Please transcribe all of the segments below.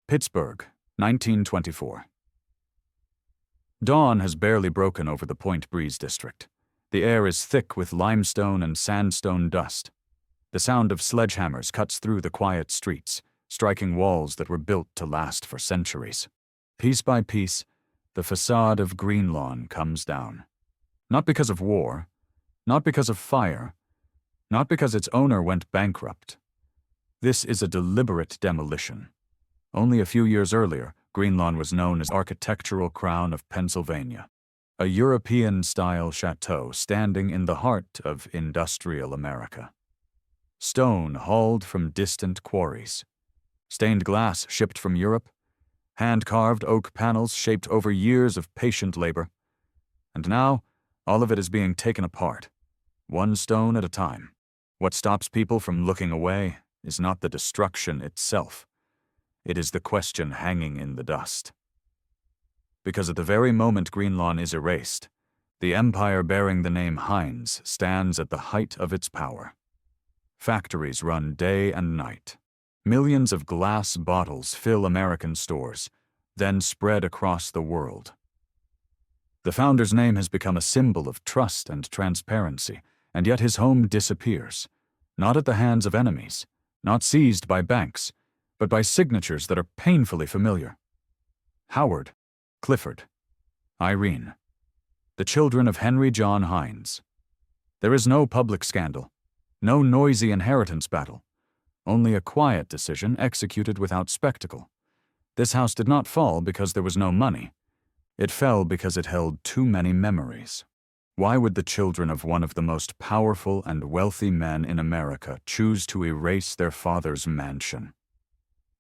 Pittsburgh, 1924. Dawn has barely broken over the Point Breeze district. The air is thick with limestone and sandstone dust. The sound of sledgehammers cuts through the quiet streets, striking walls that were built to last for centuries. Piece by piece, the facade of Greenlawn comes down. Not because of war, not because of fire, not because its owner went bankrupt. This is a deliberate demolition. Only a few years earlier, Greenlawn was known as architectural crown of Pennsylvania, a European-style chateau standing in the heart of industrial America. Stone hauled from distant quarries, stained glass shipped from Europe, hand-carved oak panels shaped over years of patient labor, and now all of it is being taken apart, one stone at a time. What stops people from looking away is not the destruction itself. It is the question hanging in the dust. Because at the very moment Greenlawn is erased, the empire bearing the name Heinz stands at the height of its power. Factories run day and night. Millions of glass bottles fill American stores, then spread across the world. The founder's name has become a symbol of trust and transparency, and yet his home disappears, not at the hands of enemies, not seized by banks, but by signatures that are painfully familiar. Howard, Clifford, Irene, the children of Henry John Heinz. There is no public scandal, no noisy inheritance battle, only a quiet decision executed without spectacle. This house did not fall because there was no money. It fell because it held too many memories. Why would the children of one of the most powerful and wealthy men in America choose to erase their father's mansion?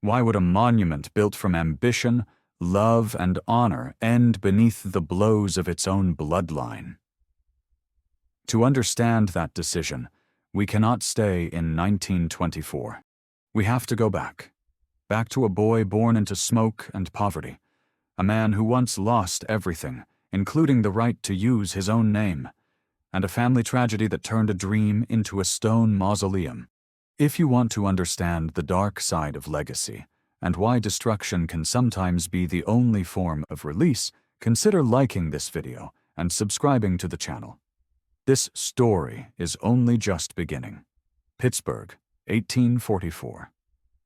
Why would a monument built from ambition, love, and honor end beneath the blows of its own bloodline? To understand that decision, we cannot stay in 1924. We have to go back to a boy born into smoke and poverty, a man who once lost everything, including the right to use his own name, and a family tragedy that turned a dream into a stone mausoleum. If you want to understand the dark side of legacy and why destruction can sometimes be the only form of release, consider liking this video and subscribing to the channel. This story is only just beginning. Pittsburgh, 1844.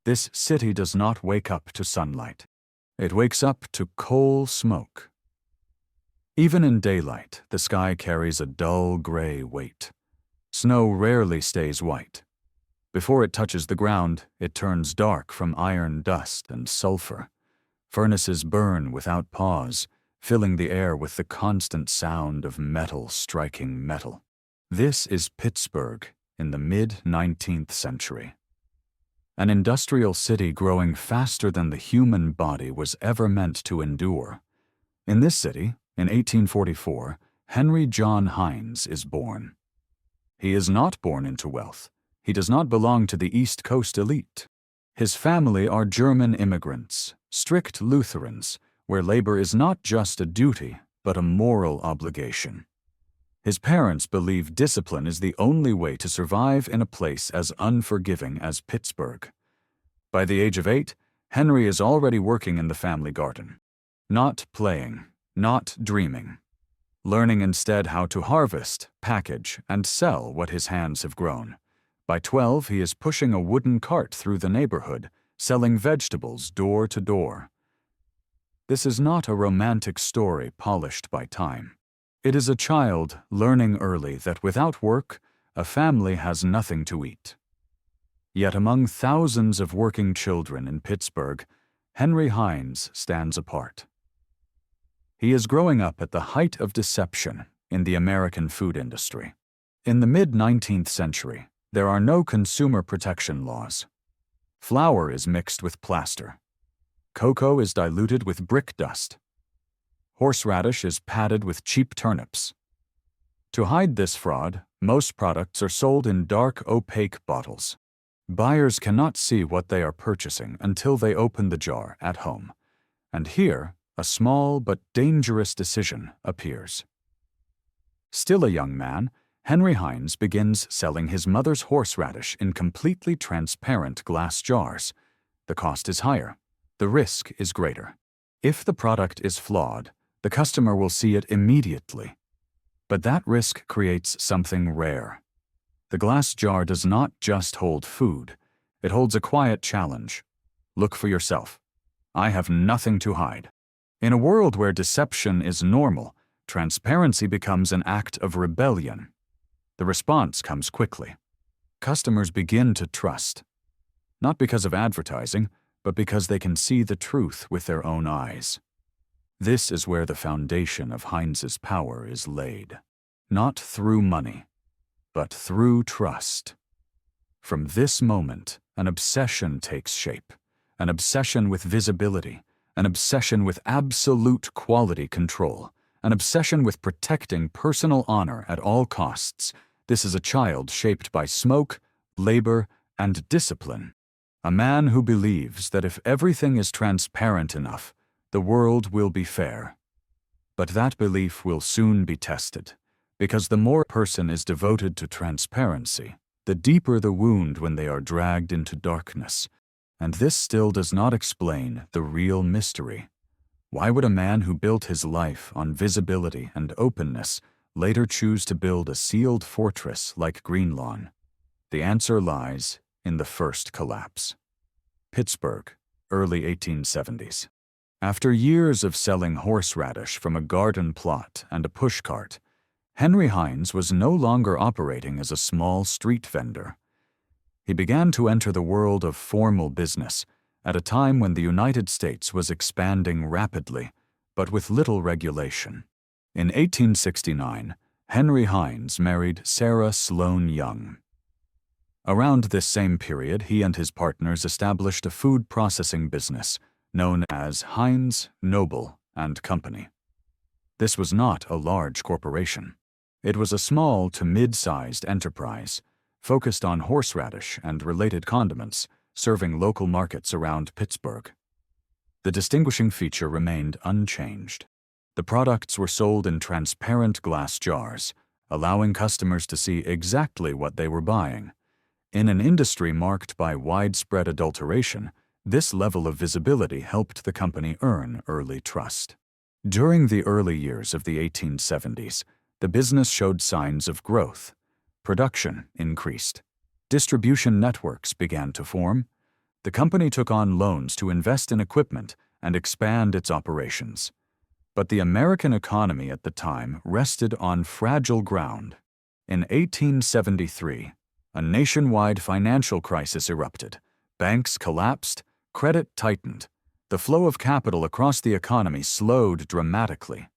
This city does not wake up to sunlight. It wakes up to coal smoke. Even in daylight, the sky carries a dull gray weight. Snow rarely stays white. Before it touches the ground, it turns dark from iron dust and sulfur. Furnaces burn without pause, filling the air with the constant sound of metal striking metal. This is Pittsburgh in the mid-19th century. An industrial city growing faster than the human body was ever meant to endure. In this city, in 1844, Henry John Heinz is born. He is not born into wealth. He does not belong to the East Coast elite. His family are German immigrants, strict Lutherans, where labor is not just a duty, but a moral obligation. His parents believe discipline is the only way to survive in a place as unforgiving as Pittsburgh. By the age of 8, Henry is already working in the family garden. Not playing, not dreaming. Learning instead how to harvest, package, and sell what his hands have grown. By 12, he is pushing a wooden cart through the neighborhood, selling vegetables door to door. This is not a romantic story polished by time. It is a child learning early that without work, a family has nothing to eat. Yet among thousands of working children in Pittsburgh, Henry Heinz stands apart. He is growing up at the height of deception in the American food industry. In the mid-19th century, there are no consumer protection laws. Flour is mixed with plaster. Cocoa is diluted with brick dust. Horseradish is padded with cheap turnips. To hide this fraud, most products are sold in dark, opaque bottles. Buyers cannot see what they are purchasing until they open the jar at home. And here, a small but dangerous decision appears. Still a young man, Henry Heinz begins selling his mother's horseradish in completely transparent glass jars. The cost is higher. the risk is greater. If the product is flawed, the customer will see it immediately. But that risk creates something rare. The glass jar does not just hold food, it holds a quiet challenge. Look for yourself. I have nothing to hide. In a world where deception is normal, transparency becomes an act of rebellion. The response comes quickly. Customers begin to trust, not because of advertising, but because they can see the truth with their own eyes. This is where the foundation of Heinz's power is laid. Not through money, but through trust. From this moment, an obsession takes shape. An obsession with visibility, an obsession with absolute quality control, an obsession with protecting personal honor at all costs. This is a child shaped by smoke, labor, and discipline. A man who believes that if everything is transparent enough, the world will be fair. But that belief will soon be tested, because the more a person is devoted to transparency, the deeper the wound when they are dragged into darkness. And this still does not explain the real mystery. Why would a man who built his life on visibility and openness later choose to build a sealed fortress like Greenlawn? The answer lies in the first collapse. Pittsburgh, early 1870s. After years of selling horseradish from a garden plot and a pushcart, Henry Heinz was no longer operating as a small street vendor. He began to enter the world of formal business at a time when the United States was expanding rapidly, but with little regulation. In 1869, Henry Heinz married Sarah Sloane Young. Around this same period, he and his partners established a food processing business known as Heinz, Noble and Company. This was not a large corporation. It was a small to mid-sized enterprise, focused on horseradish and related condiments, serving local markets around Pittsburgh. The distinguishing feature remained unchanged. The products were sold in transparent glass jars, allowing customers to see exactly what they were buying. In an industry marked by widespread adulteration, this level of visibility helped the company earn early trust. During the early years of the 1870s, the business showed signs of growth. Production increased. Distribution networks began to form. The company took on loans to invest in equipment and expand its operations. But the American economy at the time rested on fragile ground. In 1873, a nationwide financial crisis erupted. Banks collapsed, credit tightened. The flow of capital across the economy slowed dramatically.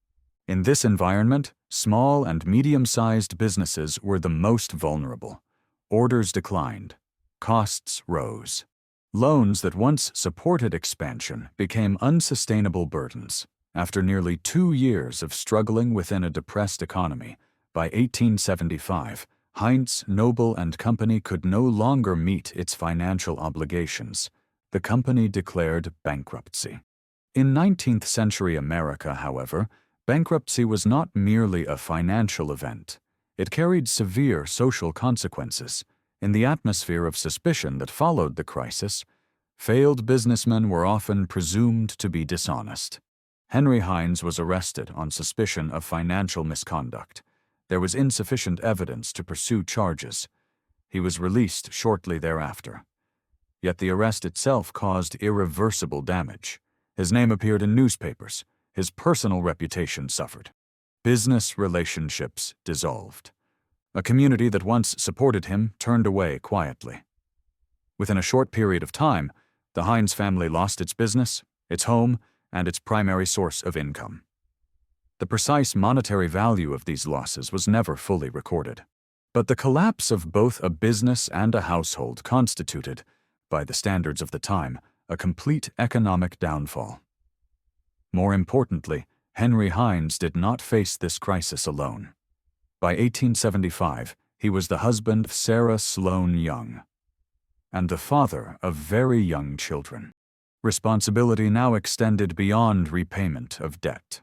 In this environment, small and medium-sized businesses were the most vulnerable. Orders declined. Costs rose. Loans that once supported expansion became unsustainable burdens. After nearly 2 years of struggling within a depressed economy, by 1875, Heinz, Noble and Company could no longer meet its financial obligations. The company declared bankruptcy. In 19th-century America, however, bankruptcy was not merely a financial event. It carried severe social consequences. In the atmosphere of suspicion that followed the crisis, failed businessmen were often presumed to be dishonest. Henry Heinz was arrested on suspicion of financial misconduct. There was insufficient evidence to pursue charges. He was released shortly thereafter. Yet the arrest itself caused irreversible damage. His name appeared in newspapers. His personal reputation suffered. Business relationships dissolved. A community that once supported him turned away quietly. Within a short period of time, the Heinz family lost its business, its home, and its primary source of income. The precise monetary value of these losses was never fully recorded. But the collapse of both a business and a household constituted, by the standards of the time, a complete economic downfall. More importantly, Henry Heinz did not face this crisis alone. By 1875, he was the husband of Sarah Sloane Young, and the father of very young children. Responsibility now extended beyond repayment of debt.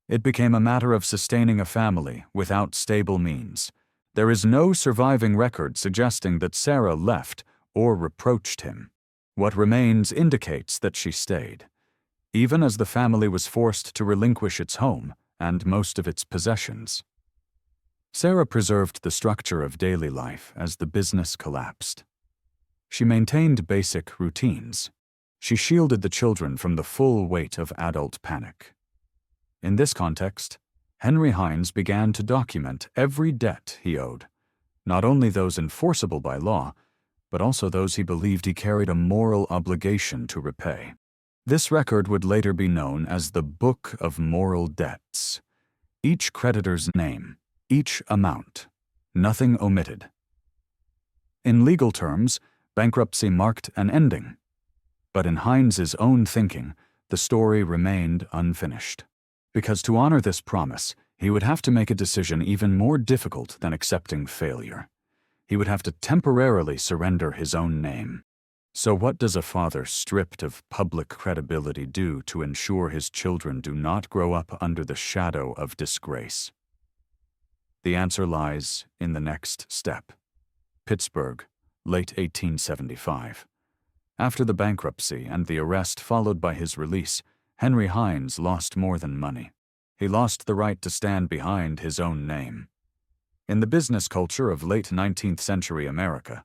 It became a matter of sustaining a family without stable means. There is no surviving record suggesting that Sarah left or reproached him. What remains indicates that she stayed, even as the family was forced to relinquish its home and most of its possessions. Sarah preserved the structure of daily life as the business collapsed. She maintained basic routines. She shielded the children from the full weight of adult panic. In this context, Henry Heinz began to document every debt he owed, not only those enforceable by law, but also those he believed he carried a moral obligation to repay. This record would later be known as the Book of Moral Debts. Each creditor's name, each amount, nothing omitted. In legal terms, bankruptcy marked an ending. But in Heinz's own thinking, the story remained unfinished. Because to honor this promise, he would have to make a decision even more difficult than accepting failure. He would have to temporarily surrender his own name. So what does a father stripped of public credibility do to ensure his children do not grow up under the shadow of disgrace? The answer lies in the next step. Pittsburgh, late 1875. After the bankruptcy and the arrest followed by his release, Henry Heinz lost more than money. He lost the right to stand behind his own name. In the business culture of late 19th century America,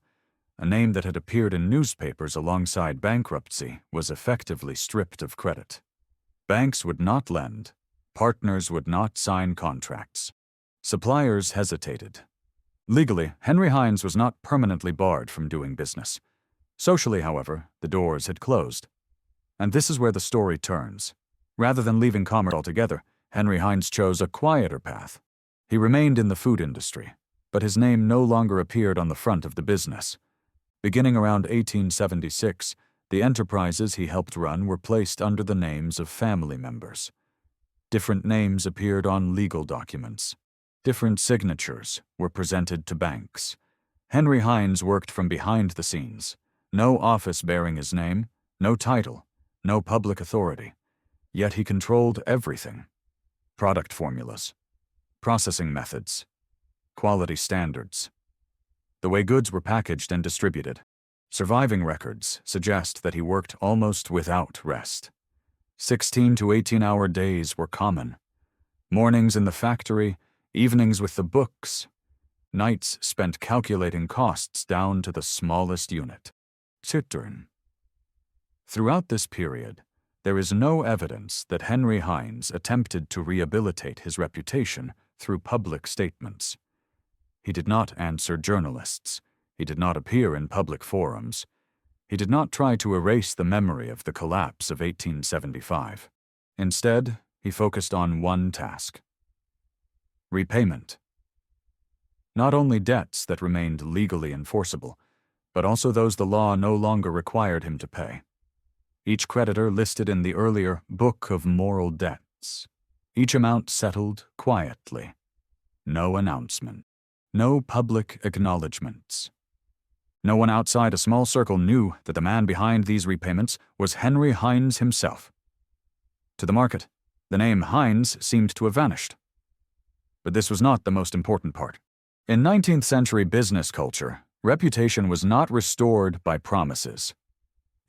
a name that had appeared in newspapers alongside bankruptcy was effectively stripped of credit. Banks would not lend. Partners would not sign contracts. Suppliers hesitated. Legally, Henry Heinz was not permanently barred from doing business. Socially, however, the doors had closed. And this is where the story turns. Rather than leaving commerce altogether, Henry Heinz chose a quieter path. He remained in the food industry, but his name no longer appeared on the front of the business. Beginning around 1876, the enterprises he helped run were placed under the names of family members. Different names appeared on legal documents. Different signatures were presented to banks. Henry Heinz worked from behind the scenes. No office bearing his name, no title, no public authority. Yet he controlled everything. Product formulas, processing methods, quality standards, the way goods were packaged and distributed. Surviving records suggest that he worked almost without rest. 16 to 18-hour days were common. Mornings in the factory, evenings with the books, nights spent calculating costs down to the smallest unit. Zittern. Throughout this period, there is no evidence that Henry Heinz attempted to rehabilitate his reputation through public statements. He did not answer journalists. He did not appear in public forums. He did not try to erase the memory of the collapse of 1875. Instead, he focused on one task: repayment. Not only debts that remained legally enforceable, but also those the law no longer required him to pay. Each creditor listed in the earlier Book of Moral Debts. Each amount settled quietly. No announcement. No public acknowledgments. No one outside a small circle knew that the man behind these repayments was Henry Heinz himself. To the market, the name Heinz seemed to have vanished. But this was not the most important part. In 19th century business culture, reputation was not restored by promises.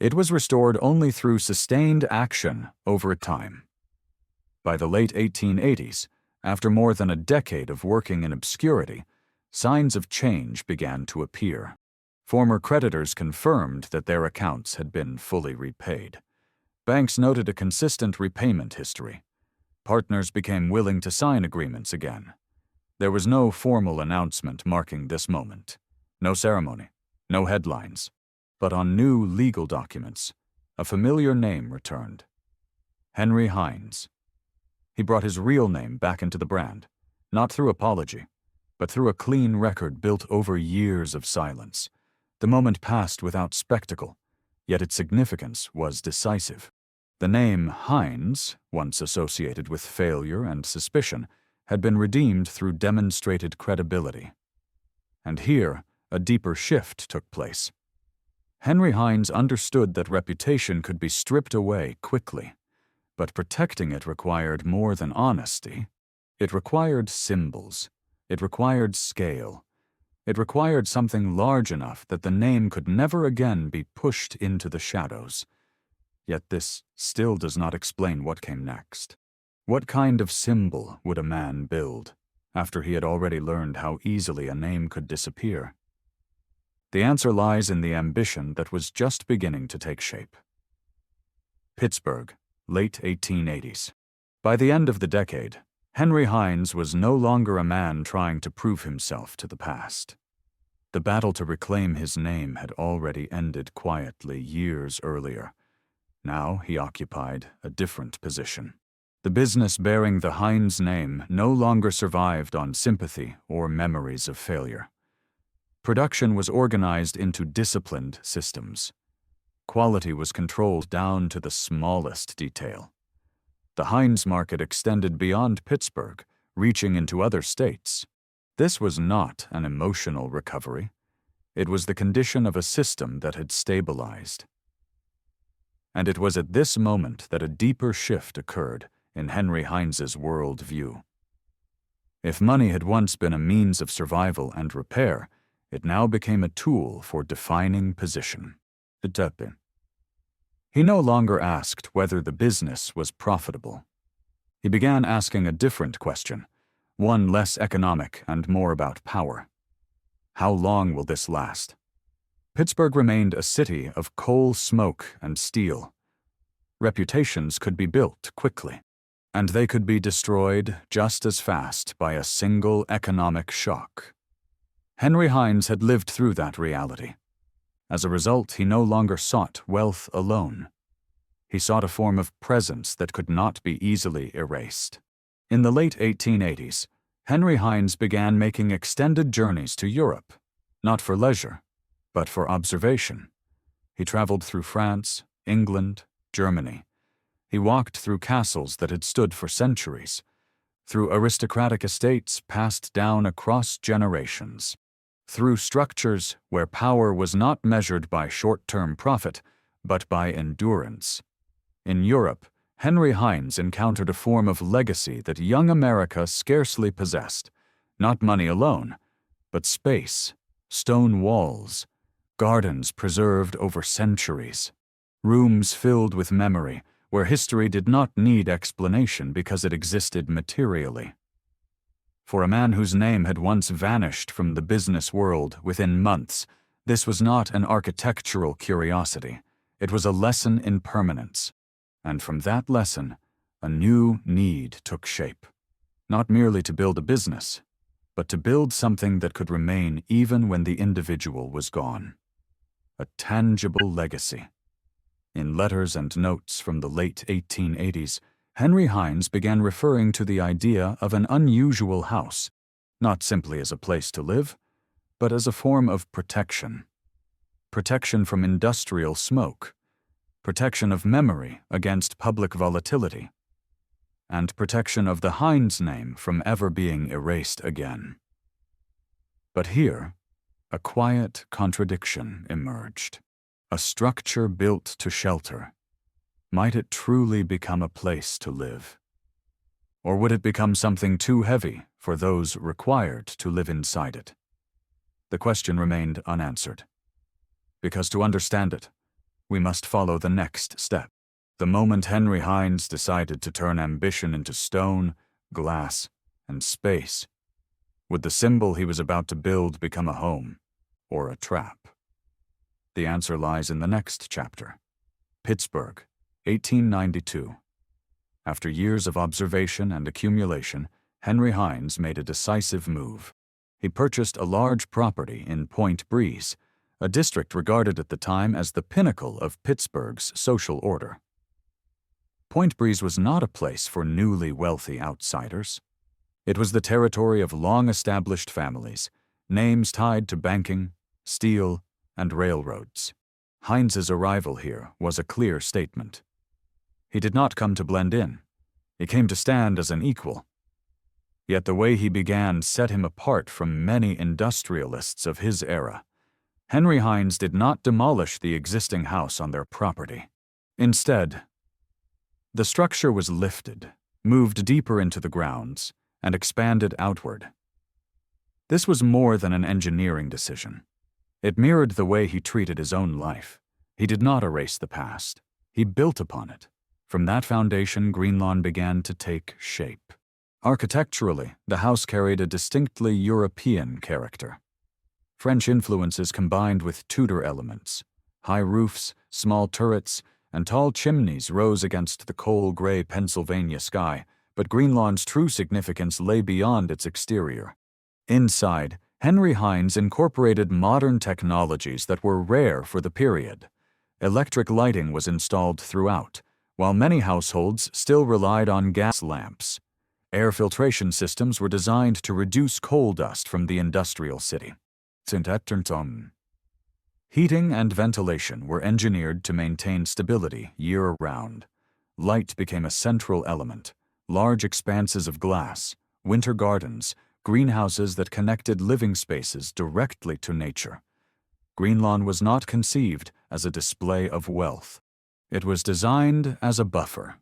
It was restored only through sustained action over time. By the late 1880s, after more than a decade of working in obscurity, signs of change began to appear. Former creditors confirmed that their accounts had been fully repaid. Banks noted a consistent repayment history. Partners became willing to sign agreements again. There was no formal announcement marking this moment. No ceremony, no headlines. But on new legal documents, a familiar name returned: Henry Heinz. He brought his real name back into the brand, not through apology, but through a clean record built over years of silence. The moment passed without spectacle, yet its significance was decisive. The name Heinz, once associated with failure and suspicion, had been redeemed through demonstrated credibility. And here, a deeper shift took place. Henry Heinz understood that reputation could be stripped away quickly, but protecting it required more than honesty. It required symbols. It required scale. It required something large enough that the name could never again be pushed into the shadows. Yet this still does not explain what came next. What kind of symbol would a man build after he had already learned how easily a name could disappear? The answer lies in the ambition that was just beginning to take shape. Pittsburgh, late 1880s. By the end of the decade, Henry Heinz was no longer a man trying to prove himself to the past. The battle to reclaim his name had already ended quietly years earlier. Now he occupied a different position. The business bearing the Heinz name no longer survived on sympathy or memories of failure. Production was organized into disciplined systems. Quality was controlled down to the smallest detail. The Heinz market extended beyond Pittsburgh, reaching into other states. This was not an emotional recovery. It was the condition of a system that had stabilized. And it was at this moment that a deeper shift occurred in Henry Heinz's world view. If money had once been a means of survival and repair, it now became a tool for defining position. He no longer asked whether the business was profitable. He began asking a different question, one less economic and more about power. How long will this last? Pittsburgh remained a city of coal, smoke, and steel. Reputations could be built quickly, and they could be destroyed just as fast by a single economic shock. Henry Heinz had lived through that reality. As a result, he no longer sought wealth alone. He sought a form of presence that could not be easily erased. In the late 1880s, Henry Heinz began making extended journeys to Europe, not for leisure, but for observation. He traveled through France, England, Germany. He walked through castles that had stood for centuries, through aristocratic estates passed down across generations, through structures where power was not measured by short-term profit, but by endurance. In Europe, Henry Heinz encountered a form of legacy that young America scarcely possessed, not money alone, but space, stone walls, gardens preserved over centuries, rooms filled with memory where history did not need explanation because it existed materially. For a man whose name had once vanished from the business world within months, this was not an architectural curiosity. It was a lesson in permanence. And from that lesson, a new need took shape. Not merely to build a business, but to build something that could remain even when the individual was gone. A tangible legacy. In letters and notes from the late 1880s, Henry Heinz began referring to the idea of an unusual house, not simply as a place to live, but as a form of protection. Protection from industrial smoke, protection of memory against public volatility, and protection of the Heinz name from ever being erased again. But here, a quiet contradiction emerged. A structure built to shelter. Might it truly become a place to live? Or would it become something too heavy for those required to live inside it? The question remained unanswered. Because to understand it, we must follow the next step. The moment Henry Heinz decided to turn ambition into stone, glass, and space, would the symbol he was about to build become a home or a trap? The answer lies in the next chapter. Pittsburgh, 1892. After years of observation and accumulation, Henry Heinz made a decisive move. He purchased a large property in Point Breeze, a district regarded at the time as the pinnacle of Pittsburgh's social order. Point Breeze was not a place for newly wealthy outsiders. It was the territory of long-established families, names tied to banking, steel, and railroads. Heinz's arrival here was a clear statement. He did not come to blend in. He came to stand as an equal. Yet the way he began set him apart from many industrialists of his era. Henry Heinz did not demolish the existing house on their property. Instead, the structure was lifted, moved deeper into the grounds, and expanded outward. This was more than an engineering decision. It mirrored the way he treated his own life. He did not erase the past. He built upon it. From that foundation, Greenlawn began to take shape. Architecturally, the house carried a distinctly European character. French influences combined with Tudor elements. High roofs, small turrets, and tall chimneys rose against the coal-gray Pennsylvania sky, but Greenlawn's true significance lay beyond its exterior. Inside, Henry Heinz incorporated modern technologies that were rare for the period. Electric lighting was installed throughout, while many households still relied on gas lamps. Air filtration systems were designed to reduce coal dust from the industrial city. Heating and ventilation were engineered to maintain stability year-round. Light became a central element. Large expanses of glass, winter gardens, greenhouses that connected living spaces directly to nature. Greenlawn was not conceived as a display of wealth. It was designed as a buffer.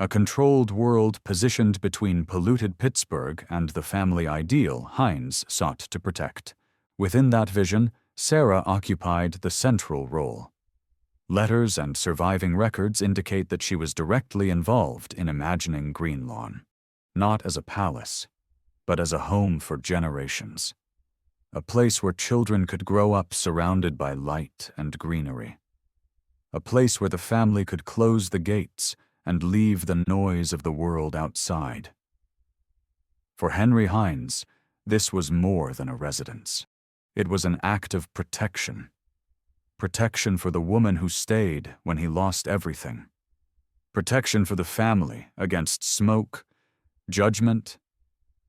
A controlled world positioned between polluted Pittsburgh and the family ideal Heinz sought to protect. Within that vision, Sarah occupied the central role. Letters and surviving records indicate that she was directly involved in imagining Greenlawn, not as a palace, but as a home for generations. A place where children could grow up surrounded by light and greenery. A place where the family could close the gates and leave the noise of the world outside. For Henry Heinz, this was more than a residence. It was an act of protection. Protection for the woman who stayed when he lost everything. Protection for the family against smoke, judgment,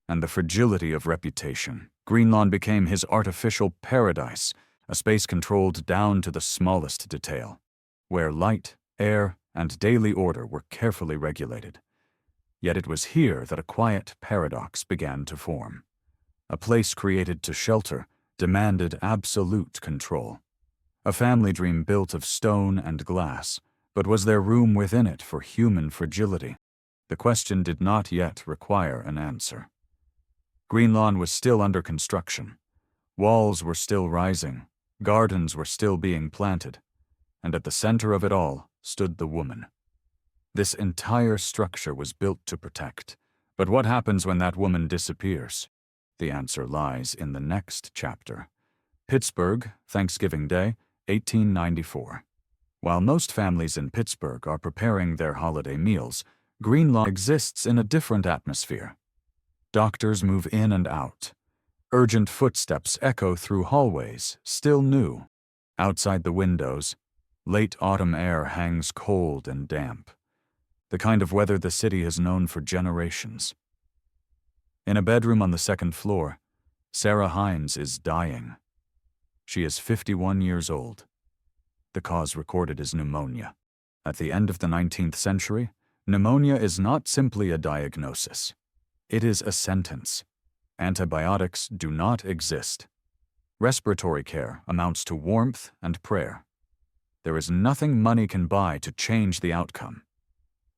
and the fragility of reputation. Greenlawn became his artificial paradise, a space controlled down to the smallest detail, where light, air, and daily order were carefully regulated. Yet it was here that a quiet paradox began to form. A place created to shelter demanded absolute control. A family dream built of stone and glass, but was there room within it for human fragility? The question did not yet require an answer. Greenlawn was still under construction. Walls were still rising, gardens were still being planted, and at the center of it all stood the woman. This entire structure was built to protect. But what happens when that woman disappears? The answer lies in the next chapter. Pittsburgh, Thanksgiving Day, 1894. While most families in Pittsburgh are preparing their holiday meals, Greenlawn exists in a different atmosphere. Doctors move in and out. Urgent footsteps echo through hallways, still new. Outside the windows, late autumn air hangs cold and damp, the kind of weather the city has known for generations. In a bedroom on the second floor, Sarah Heinz is dying. She is 51 years old. The cause recorded is pneumonia. At the end of the 19th century, pneumonia is not simply a diagnosis. It is a sentence. Antibiotics do not exist. Respiratory care amounts to warmth and prayer. There is nothing money can buy to change the outcome.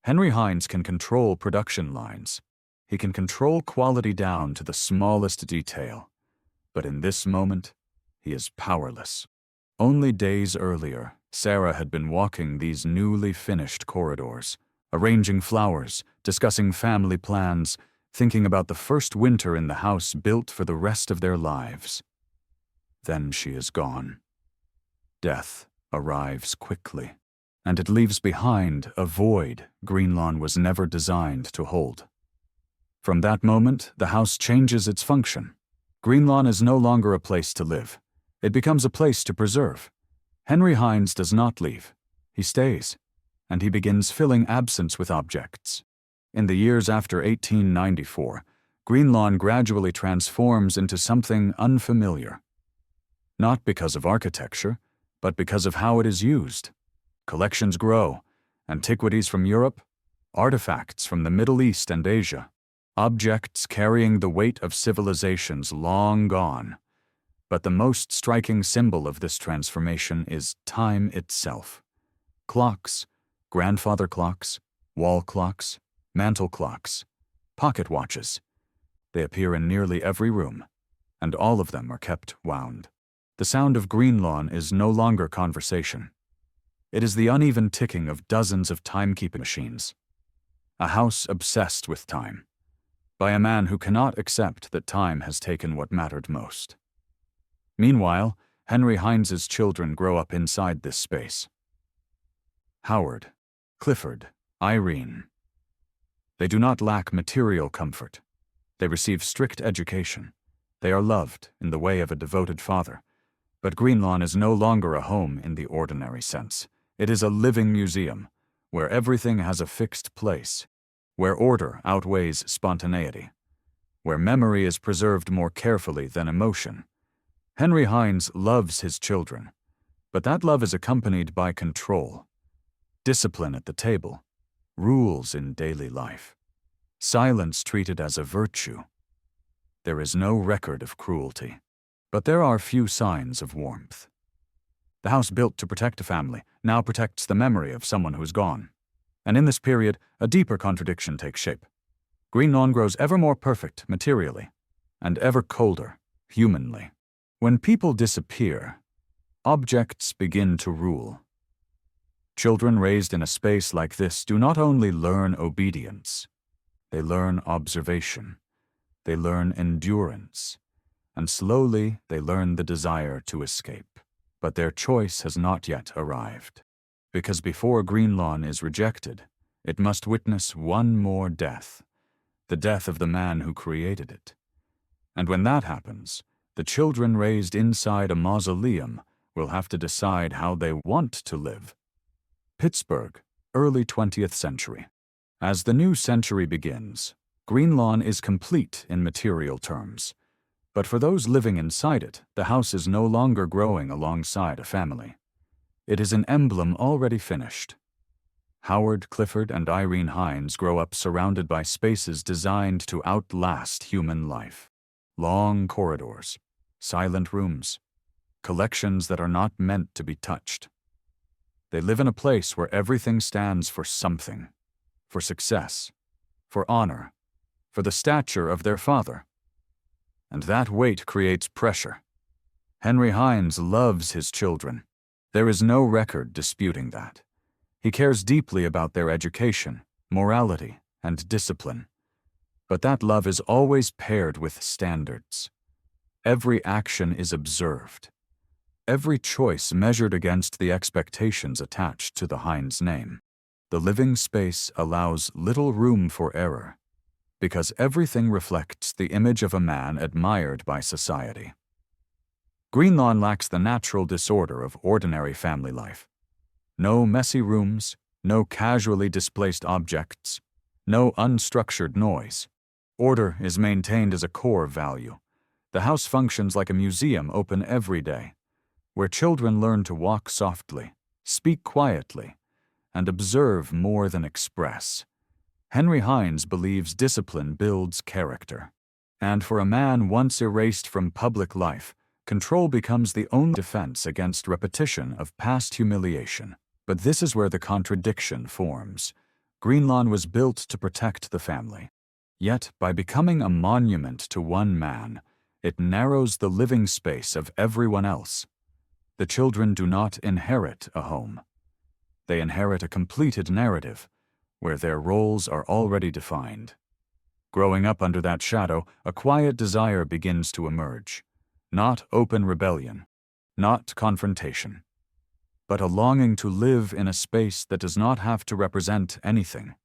Henry Heinz can control production lines. He can control quality down to the smallest detail. But in this moment, he is powerless. Only days earlier, Sarah had been walking these newly finished corridors, arranging flowers, discussing family plans, thinking about the first winter in the house built for the rest of their lives. Then she is gone. Death arrives quickly, and it leaves behind a void Greenlawn was never designed to hold. From that moment, the house changes its function. Greenlawn is no longer a place to live. It becomes a place to preserve. Henry Heinz does not leave. He stays, and he begins filling absence with objects. In the years after 1894, Greenlawn gradually transforms into something unfamiliar. Not because of architecture, but because of how it is used. Collections grow, antiquities from Europe, artifacts from the Middle East and Asia, objects carrying the weight of civilizations long gone. But the most striking symbol of this transformation is time itself. Clocks, grandfather clocks, wall clocks, mantel clocks, pocket watches. They appear in nearly every room, and all of them are kept wound. The sound of green lawn is no longer conversation. It is the uneven ticking of dozens of timekeeping machines. A house obsessed with time, by a man who cannot accept that time has taken what mattered most. Meanwhile, Henry Heinz's children grow up inside this space. Howard, Clifford, Irene. They do not lack material comfort. They receive strict education. They are loved in the way of a devoted father. But Greenlawn is no longer a home in the ordinary sense. It is a living museum, where everything has a fixed place, where order outweighs spontaneity, where memory is preserved more carefully than emotion. Henry Heinz loves his children, but that love is accompanied by control, discipline at the table, rules in daily life, silence treated as a virtue. There is no record of cruelty, but there are few signs of warmth. The house built to protect a family now protects the memory of someone who's gone. And in this period, a deeper contradiction takes shape. Greenlawn grows ever more perfect materially, and ever colder humanly. When people disappear, objects begin to rule. Children raised in a space like this do not only learn obedience, they learn observation, they learn endurance, and slowly they learn the desire to escape. But their choice has not yet arrived, because before Greenlawn is rejected, it must witness one more death, the death of the man who created it. And when that happens, the children raised inside a mausoleum will have to decide how they want to live. Pittsburgh, early 20th century. As the new century begins, Greenlawn is complete in material terms. But for those living inside it, the house is no longer growing alongside a family. It is an emblem already finished. Howard, Clifford, and Irene Heinz grow up surrounded by spaces designed to outlast human life. Long corridors, silent rooms, collections that are not meant to be touched. They live in a place where everything stands for something, for success, for honor, for the stature of their father. And that weight creates pressure. Henry Heinz loves his children. There is no record disputing that. He cares deeply about their education, morality, and discipline. But that love is always paired with standards. Every action is observed. Every choice measured against the expectations attached to the Heinz name. The living space allows little room for error, because everything reflects the image of a man admired by society. Greenlawn lacks the natural disorder of ordinary family life. No messy rooms, no casually displaced objects, no unstructured noise. Order is maintained as a core value. The house functions like a museum open every day, where children learn to walk softly, speak quietly, and observe more than express. Henry Heinz believes discipline builds character. And for a man once erased from public life, control becomes the only defense against repetition of past humiliation. But this is where the contradiction forms. Greenlawn was built to protect the family. Yet, by becoming a monument to one man, it narrows the living space of everyone else. The children do not inherit a home. They inherit a completed narrative, where their roles are already defined. Growing up under that shadow, a quiet desire begins to emerge. Not open rebellion, not confrontation, but a longing to live in a space that does not have to represent anything,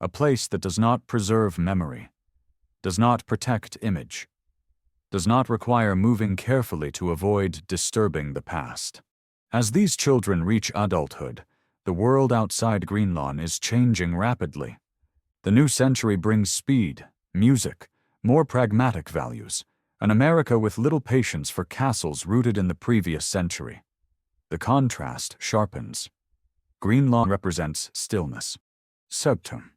a place that does not preserve memory, does not protect image, does not require moving carefully to avoid disturbing the past. As these children reach adulthood, the world outside Greenlawn is changing rapidly. The new century brings speed, music, more pragmatic values, an America with little patience for castles rooted in the previous century. The contrast sharpens. Greenlawn represents stillness. Septum.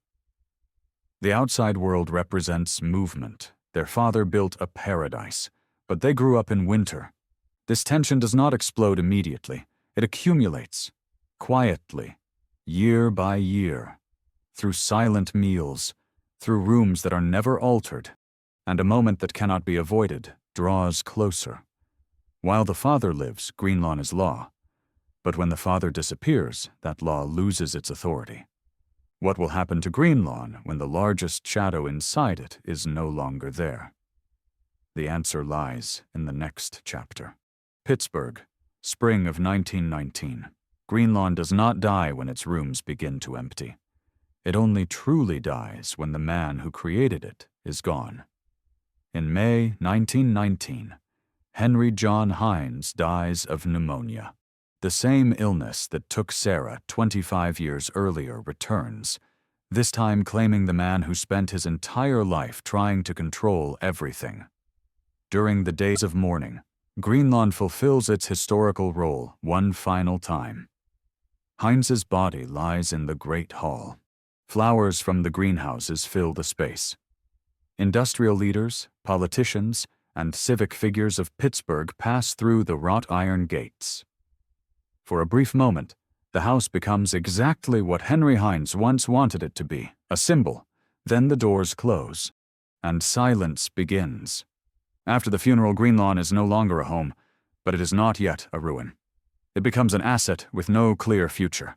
The outside world represents movement. Their father built a paradise, but they grew up in winter. This tension does not explode immediately. It accumulates, quietly, year by year, through silent meals, through rooms that are never altered, and a moment that cannot be avoided, draws closer. While the father lives, green lawn is law. But when the father disappears, that law loses its authority. What will happen to green lawn when the largest shadow inside it is no longer there? The answer lies in the next chapter. Pittsburgh, spring of 1919. Green lawn does not die when its rooms begin to empty. It only truly dies when the man who created it is gone. In May 1919, Henry John Heinz dies of pneumonia. The same illness that took Sarah 25 years earlier returns, this time claiming the man who spent his entire life trying to control everything. During the days of mourning, green lawn fulfills its historical role one final time. Heinz's body lies in the Great Hall. Flowers from the greenhouses fill the space. Industrial leaders, politicians, and civic figures of Pittsburgh pass through the wrought iron gates. For a brief moment, the house becomes exactly what Henry Heinz once wanted it to be, a symbol. Then the doors close, and silence begins. After the funeral, green lawn is no longer a home, but it is not yet a ruin. It becomes an asset with no clear future.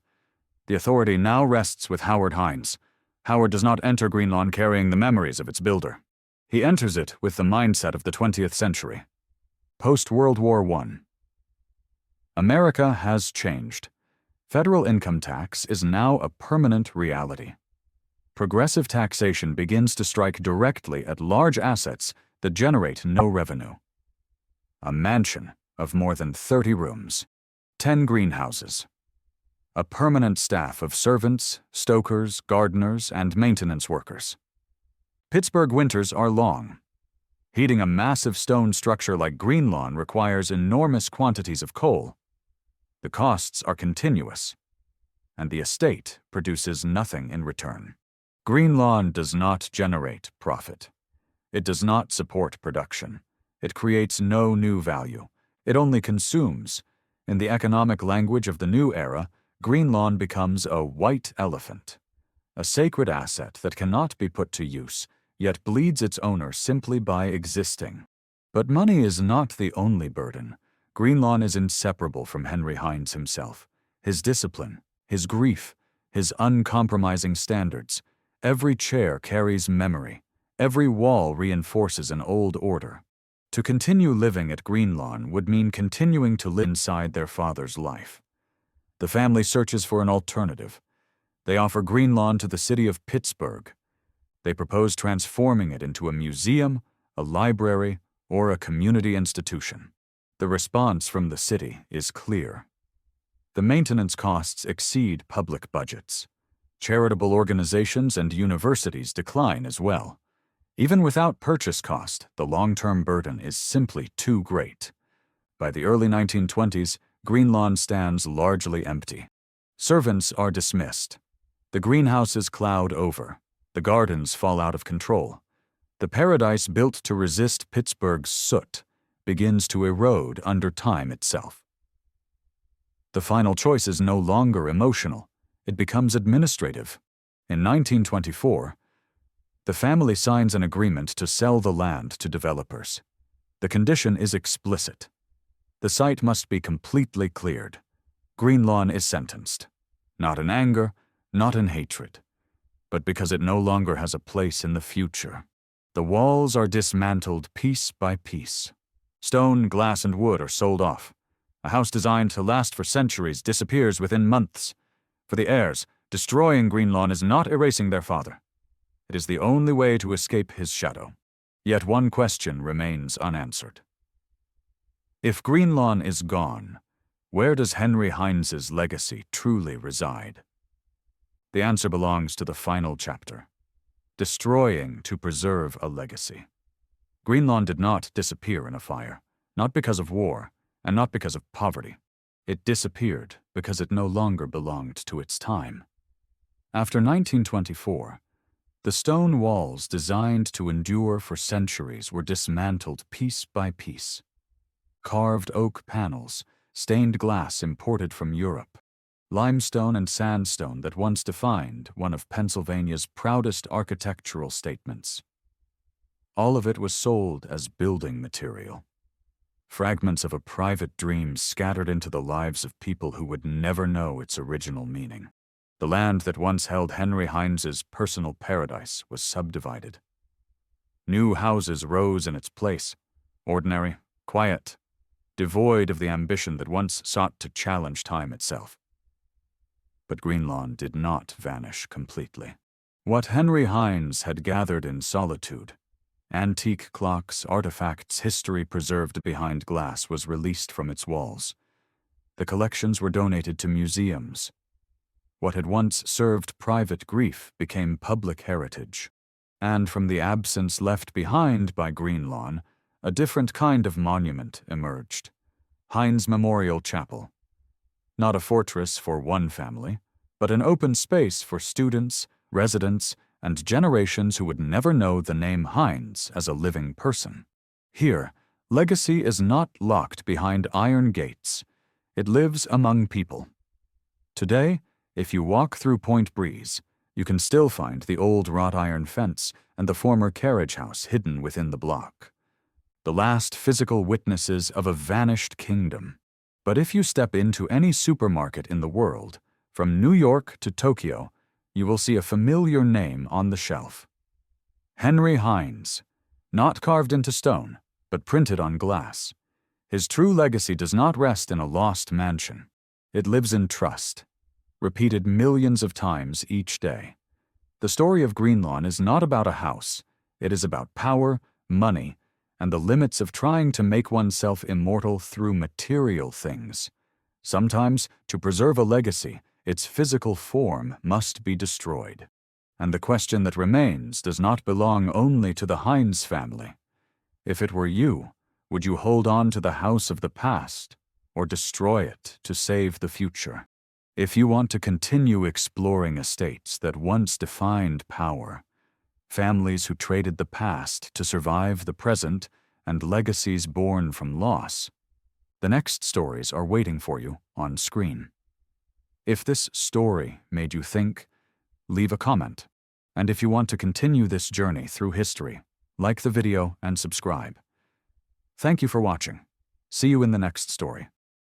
The authority now rests with Howard Heinz. Howard does not enter green lawn carrying the memories of its builder. He enters it with the mindset of the 20th century. Post-World War I. America has changed. Federal income tax is now a permanent reality. Progressive taxation begins to strike directly at large assets that generate no revenue. A mansion of more than 30 rooms, 10 greenhouses, a permanent staff of servants, stokers, gardeners, and maintenance workers. Pittsburgh winters are long. Heating a massive stone structure like green lawn requires enormous quantities of coal. The costs are continuous, and the estate produces nothing in return. Green lawn does not generate profit. It does not support production. It creates no new value. It only consumes. In the economic language of the new era, green lawn becomes a white elephant, a sacred asset that cannot be put to use, yet bleeds its owner simply by existing. But money is not the only burden. Green lawn is inseparable from Henry Heinz himself. His discipline, his grief, his uncompromising standards. Every chair carries memory. Every wall reinforces an old order. To continue living at green lawn would mean continuing to live inside their father's life. The family searches for an alternative. They offer green lawn to the city of Pittsburgh. They propose transforming it into a museum, a library, or a community institution. The response from the city is clear. The maintenance costs exceed public budgets. Charitable organizations and universities decline as well. Even without purchase cost, the long-term burden is simply too great. By the early 1920s, green lawn stands largely empty. Servants are dismissed. The greenhouses cloud over. The gardens fall out of control. The paradise built to resist Pittsburgh's soot begins to erode under time itself. The final choice is no longer emotional. It becomes administrative. In 1924, the family signs an agreement to sell the land to developers. The condition is explicit. The site must be completely cleared. Green lawn is sentenced. Not in anger, not in hatred, but because it no longer has a place in the future. The walls are dismantled piece by piece. Stone, glass, and wood are sold off. A house designed to last for centuries disappears within months. For the heirs, destroying green lawn is not erasing their father. It is the only way to escape his shadow. Yet one question remains unanswered. If green lawn is gone, where does Henry Heinz's legacy truly reside? The answer belongs to the final chapter. Destroying to preserve a legacy. Green lawn did not disappear in a fire, not because of war, and not because of poverty. It disappeared because it no longer belonged to its time. After 1924, the stone walls designed to endure for centuries were dismantled piece by piece. Carved oak panels, stained glass imported from Europe, limestone and sandstone that once defined one of Pennsylvania's proudest architectural statements. All of it was sold as building material. Fragments of a private dream scattered into the lives of people who would never know its original meaning. The land that once held Henry Heinz's personal paradise was subdivided. New houses rose in its place, ordinary, quiet, devoid of the ambition that once sought to challenge time itself. But Greenlawn did not vanish completely. What Henry Heinz had gathered in solitude, antique clocks, artifacts, history preserved behind glass, was released from its walls. The collections were donated to museums. What had once served private grief became public heritage. And from the absence left behind by Greenlawn, a different kind of monument emerged. Heinz Memorial Chapel. Not a fortress for one family, but an open space for students, residents, and generations who would never know the name Heinz as a living person. Here, legacy is not locked behind iron gates. It lives among people. Today, if you walk through Point Breeze, you can still find the old wrought iron fence and the former carriage house hidden within the block. The last physical witnesses of a vanished kingdom. But if you step into any supermarket in the world, from New York to Tokyo, you will see a familiar name on the shelf. Henry Heinz, not carved into stone, but printed on glass. His true legacy does not rest in a lost mansion. It lives in trust, repeated millions of times each day. The story of Greenlawn is not about a house. It is about power, money, and the limits of trying to make oneself immortal through material things. Sometimes, to preserve a legacy, its physical form must be destroyed. And the question that remains does not belong only to the Heinz family. If it were you, would you hold on to the house of the past, or destroy it to save the future? If you want to continue exploring estates that once defined power, families who traded the past to survive the present, and legacies born from loss, the next stories are waiting for you on screen. If this story made you think, leave a comment. And if you want to continue this journey through history, like the video and subscribe. Thank you for watching. See you in the next story.